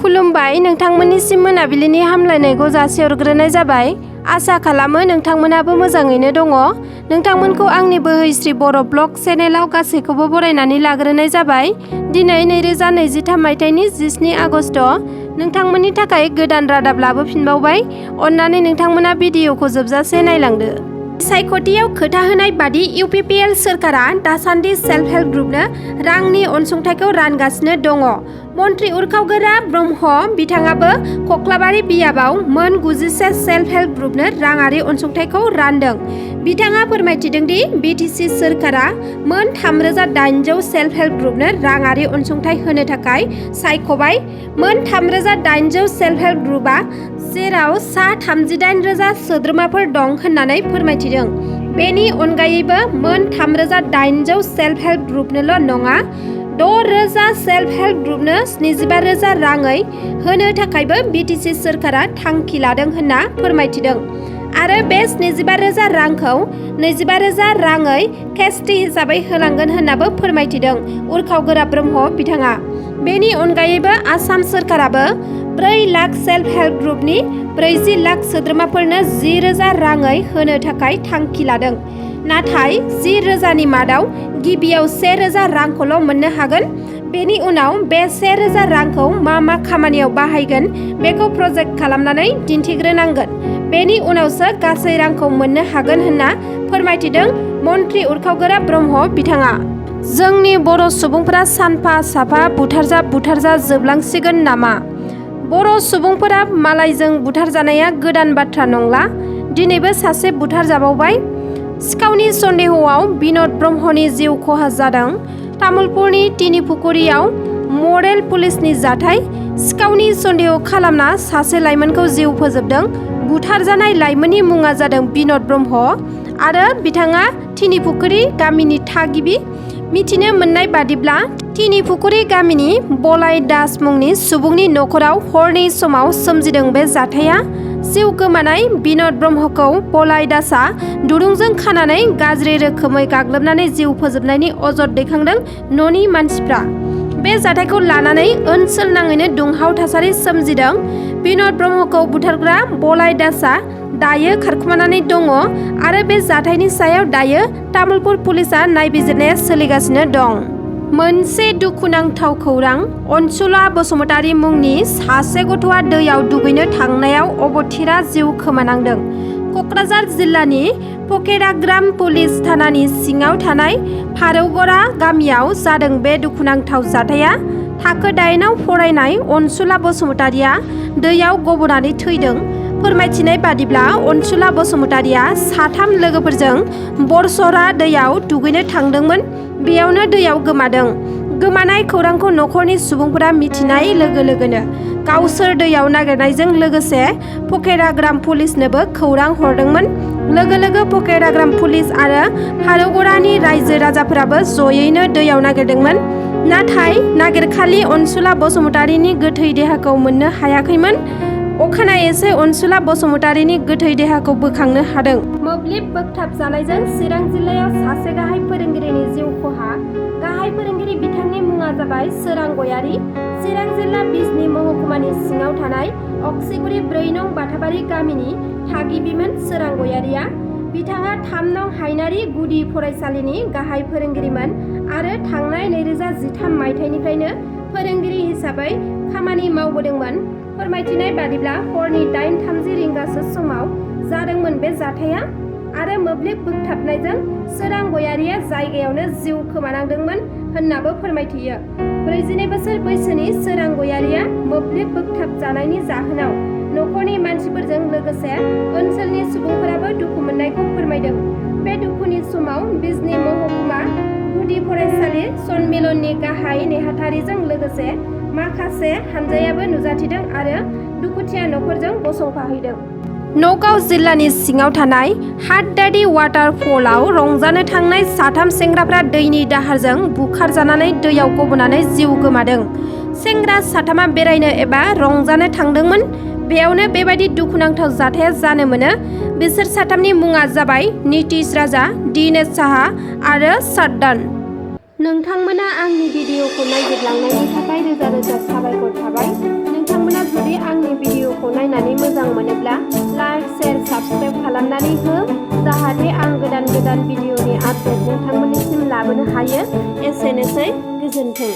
खुलुमबाय, नोंथांमोननिसिम मोनाबिलिनि हामलायनायखौ जासिहरग्रोनाय जाबाय। आसा खालामो नोंथांमोनाबो मोजाङैनो दङ। नोंथांमोनखौ आंनि बोहैस्रि बर' ब्लग चेनेलाव गासैखौबो बरायनानै लाग्रोनाय जाबाय। दिनै 2023 मायथाइनि 17 आगस्ट। नोंथांमोननि थाखाय गोदान रादाब लाबोफिनबावबाय। अन्नानै नोंथांमोना भिडिअखौ जोबजासे नायलांदो। सायख'थियाव खोथा होनाय बादि इउपिपिएल सोरखारा दासान्दि सेल्फ हेल्प ग्रुपनो रांनि अनसुंथाइखौ रानगासिनो दङ। मन्त्रि उरखावगोरा ब्रह्म बिथाङाबो खख्लाबारि बियाबाव मोन 96 सेल्फ हेल्प ग्रुपनो राङारि अनसुंथाइखौ रानदों। बिथाङा फोरमायथिदों दि बिटिसि सोरखारा मोन 3800 सेल्फ हेल्प ग्रुपनो राङारि अनसुंथाइ होनो थाखाय सायख'बाय। मोन 3800 सेल्फ हेल्प ग्रुपआ जेराव सा 38,000 सोद्रोमाफोर दं होननानै फोरमायथिदों। बेनि अनगायैबो मोन 3800 सेल्फ हेल्प ग्रुपनोल' नङा, 6,000 सेल्फ हेल्प ग्रुपनो 75,000 राङै होनो थाखायबो बिटिसि सोरखारा थांखि लादों होनना फोरमायथिदों। आरो बे 75,000 रांखौ 25,000 राङै केस्टि हिसाबै होलांगोन होननाबो फोरमायथिदों उरखावगोरा ब्रह्म बिथाङा। बेनि अनगायैबो आसाम सोरखाराबो 4 लाख सेल्फ हेल्प ग्रुपनि 40 लाख सोद्रोमाफोरनो 10,000 राङै होनो थाखाय थांखि लादों। नाथाय 10,000नि मादाव गिबियाव 1,000 रांखौल' मोननो हागोन। बेनि उनाव बे 1,000 रांखौ मा खामानियाव बाहायगोन बेखौ प्रजेक्ट खालामनानै दिन्थिग्रोनांगोन। बेनि उनावसो गासै रांखौ मोननो हागोन होनना फोरमायथिदों मन्त्रि उरखावगोरा ब्रह्म बिथाङा। जोंनि बर' सुबुंफोरा सानफा साफा बुथारजा जोबलांसिगोन नामा? बर' सुबुंफोरा मालायजों बुथारजानाया गोदान बाथ्रा नंला। दिनैबो सासे बुथारजाबावबाय। सिकाउनि sondehoao बिन'द ब्रह्मनि जिउ खहा जादों। तामुलपुरनि तिनिपुकुरियाव मडेल पुलिसनि जाथाय। सिकाउनि सन्देह खालामना सासे लाइमोनखौ जिउ फोजोबदों। बुथारजानाय लाइमोननि मुङा जादों बिन'द ब्रह्म आरो बिथाङा तिनिपुकुरि गामिनि थागिबि। मिथिनो मोननाय बादिब्ला तिनिपुकुरि गामिनि बलाय दास मुंनि सुबुंनि न'खराव हरनि समाव सोमजिदों बे जाथाया। जिउ गोमानाय बिन'द ब्रह्मखौ बलाय दासआ दुरुंजों खानानै गाज्रि रोखोमै गाग्लोबनानै जिउ फोजोबनायनि अजद दैखांदों न'नि मानसिफ्रा। बे जाथायखौ लानानै ओनसोल नाङैनो दुंहाव थासारि सोमजिदों। बिन'द ब्रह्मखौ बुथारग्रा बलाय दासआ दायो खारखुमानानै दङ आरो बे जाथायनि सायाव दायो तामुलपुर पुलिसआ नायबिजिरनाया सोलिगासिनो दं। मोनसे दुखुनांथाव खौरां, अनसुला बसुमतारी मुंनि सासे गथ'आ दैयाव दुगैनो थांनायाव अबथिरा जिउ खोमानांदों। क'क्राझार जिल्लानि पकेराग्राम पुलिस थानानि सिङाव थानाय फवरवंग गामियाव जादों बे दुखुनांथाव जाथाया। थाखो 8आव फरायनाय अनसुला बसुमतारीया दैयाव गबनानै थैदों। फोरमायथिनाय बादिब्ला अनसुला बसुमतारीया 3 लोगोफोरजों बरसरा दैयाव दुगैनो थांदोंमोन। बेयावनो दैयाव गोमादों। गोमानाय खौरांखौ न'खरनि सुबुंफोरा मिथिनाय लोगो लोगोनो गावसोर दैयाव नागिरनायजों लोगोसे पकेराग्राम पुलिसनोबो खौरां हरदोंमोन। लोगो लोगो पकेराग्राम पुलिस आरो फवरवंगनि रायजो राजाफोराबो जयैनो दैयाव नागिरदोंमोन। नाथाय नागिरखालि अनसुला बसुमतारीनि गोथै देहाखौ मोननो हायाखैमोन। अखानायैसो अनसुला बसुमतारीनि गोथै देहाखौ बोखांनो हादों। मोब्लिब बोगथाबजानायजों चिरां जिल्लायाव सासे गाहाय फोरोंगिरिनि जिउ खहा। गाहाय फोरोंगिरि बिथांनि मुङा जाबाय सोरां गयारी। चिरां जिल्ला बिजनी महकुमानि सिङाव थानाय अक्सिगुरि 4 नं बाथाबारि गामिनि थागिबिमोन सोरां गयारीया। बिथाङा 3 नं हायनारि गुदि फरायसालिनि गाहाय फोरोंगिरिमोन आरो थांनाय 2013 मायथाइनिफ्रायनो फोरोंगिरि हिसाबै खामानि मावबोदोंमोन। फोरमायथिनाय बादिब्ला हरनि 8:30 रिंगासो समाव जादोंमोन बे जाथाया आरो मोब्लिब बोगथाबनायजों सोरां गयारीया जायगायावनो जिउ खोमानांदोंमोन होननाबो फोरमायथियो। 42 बोसोर बैसोनि सोरां गयारीया मोब्लिब बोगथाबजानायनि जाहोनाव न'खरनि मानसिफोरजों लोगोसे ओनसोलनि सुबुंफोराबो दुखु मोननायखौ फोरमायदों। बे दुखुनि समाव बिजनी महकुमा गुदि फरायसालि सनमिलननि गाहाय नेहाथारिजों लोगोसे माखासे हानजायाबो नुजाथिदों आरो दुखुथिया न'खरजों गसंफाहैदों। नगाव जिल्लानि सिङाव थानाय हाटदादि वाटारफलाव रंजानो थांनाय 3 सेंग्राफ्रा दैनि दाहारजों बुखारजानानै दैयाव गबनानै जिउ गोमादों। सेंग्रा 3आ बेरायनो एबा रंजानो थांदोंमोन। बेयावनो बेबायदि दुखुनांथाव जाथाया जानो मोनो। बिसोर 3नि मुङा जाबाय नितिश राजा, दिनेश साहा आरो साद्दान। नोंथांमोना आंनि भिडिअखौ नायगिरलांनायनि थाखाय रोजा रोजा साबायखर थाबाय। नोंथांमोना साबस्क्राइब खालामनानै हो जाहाथे आं गोदान भिडिअनि आपडेट नोंथांमोननिसिम लाबोनो हायो। एसेनोसै, गोजोन्थों।